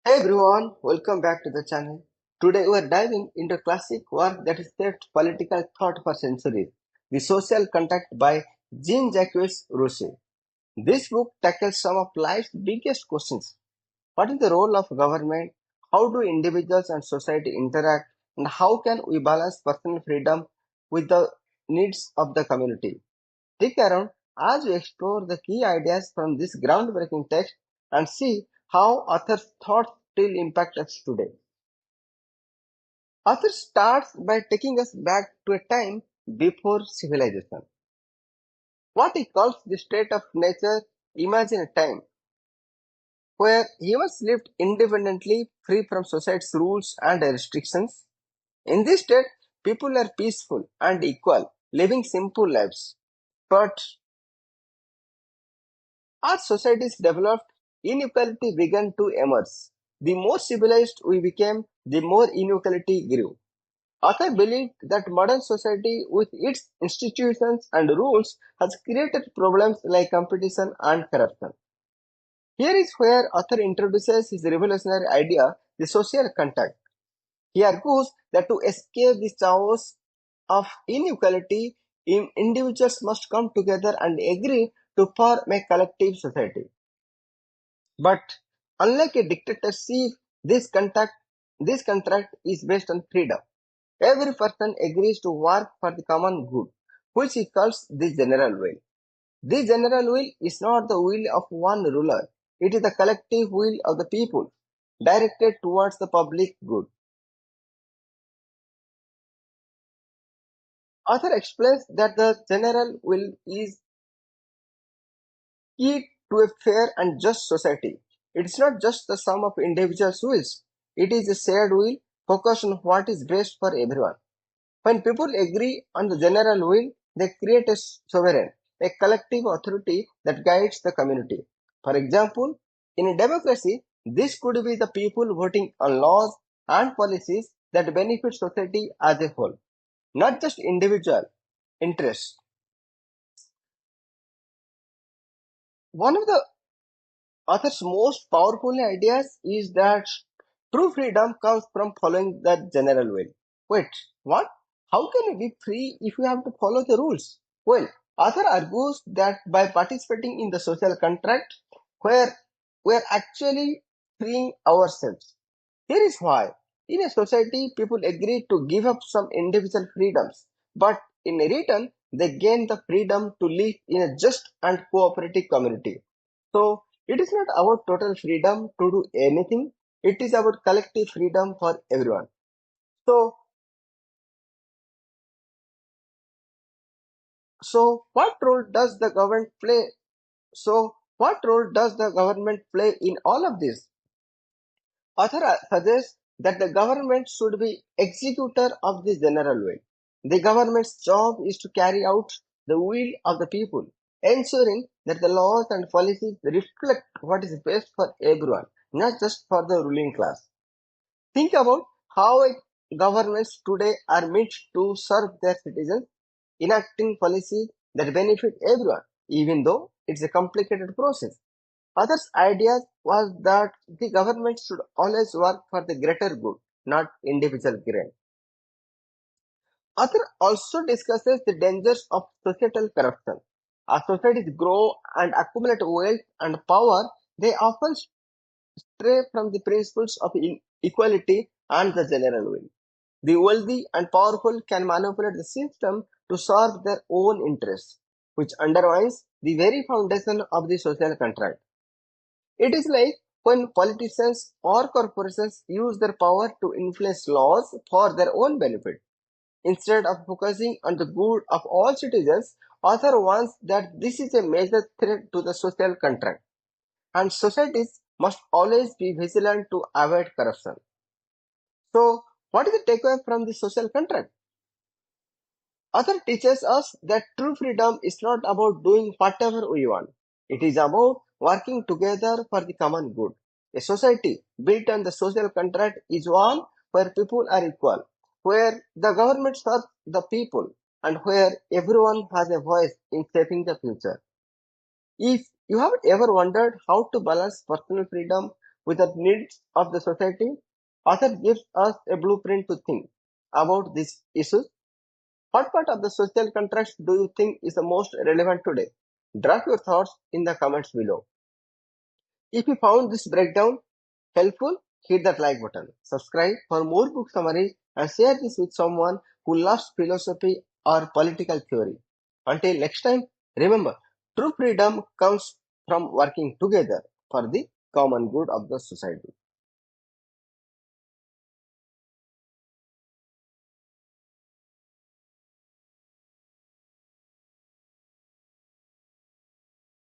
Hey everyone, welcome back to the channel. Today we are diving into classic work that has shaped political thought for centuries, The Social Contract by Jean-Jacques Rousseau. This book tackles some of life's biggest questions. What is the role of government? How do individuals and society interact? And how can we balance personal freedom with the needs of the community? Stick around as we explore the key ideas from this groundbreaking text and see how author's thoughts still impact us today. Author starts by taking us back to a time before civilization. What he calls the state of nature. Imagine a time where humans lived independently, free from society's rules and restrictions. In this state, people are peaceful and equal, living simple lives. But as societies developed, inequality began to emerge. The more civilized we became, the more inequality grew. Author believed that modern society, with its institutions and rules, has created problems like competition and corruption. Here is where author introduces his revolutionary idea, the social contract. He argues that to escape the chaos of inequality, individuals must come together and agree to form a collective society. But unlike a dictatorship, this contract is based on freedom. Every person agrees to work for the common good, which he calls the general will. The general will is not the will of one ruler, it is the collective will of the people, directed towards the public good. Author explains that the general will is key to a fair and just society. It is not just the sum of individuals' wills, it is a shared will focused on what is best for everyone. When people agree on the general will, they create a sovereign, a collective authority that guides the community. For example, in a democracy, this could be the people voting on laws and policies that benefit society as a whole, not just individual interests. One of the author's most powerful ideas is that true freedom comes from following the general will. Wait, what? How can you be free if you have to follow the rules? Well, author argues that by participating in the social contract, where we are actually freeing ourselves. Here is why. In a society, people agree to give up some individual freedoms, but in return, they gain the freedom to live in a just and cooperative community. So, it is not about total freedom to do anything, it is about collective freedom for everyone. So, what role does the government play? What role does the government play in all of this? Author suggests that the government should be executor of the general will. The government's job is to carry out the will of the people, ensuring that the laws and policies reflect what is best for everyone, not just for the ruling class. Think about how governments today are meant to serve their citizens, enacting policies that benefit everyone, even though it's a complicated process. Others' ideas was that the government should always work for the greater good, not individual gain. Author also discusses the dangers of societal corruption. As societies grow and accumulate wealth and power, they often stray from the principles of equality and the general will. The wealthy and powerful can manipulate the system to serve their own interests, which undermines the very foundation of the social contract. It is like when politicians or corporations use their power to influence laws for their own benefit. Instead of focusing on the good of all citizens, author warns that this is a major threat to the social contract, and societies must always be vigilant to avoid corruption. So, what is the takeaway from the social contract? Author teaches us that true freedom is not about doing whatever we want. It is about working together for the common good. A society built on the social contract is one where people are equal, where the government serves the people, and where everyone has a voice in shaping the future. If you have ever wondered how to balance personal freedom with the needs of the society. Author gives us a blueprint to think about these issues. What part of the social contract do you think is the most relevant today? Drop your thoughts in the comments below. If you found this breakdown helpful, hit that like button, subscribe for more book summaries, and share this with someone who loves philosophy or political theory. Until next time, remember, true freedom comes from working together for the common good of the society.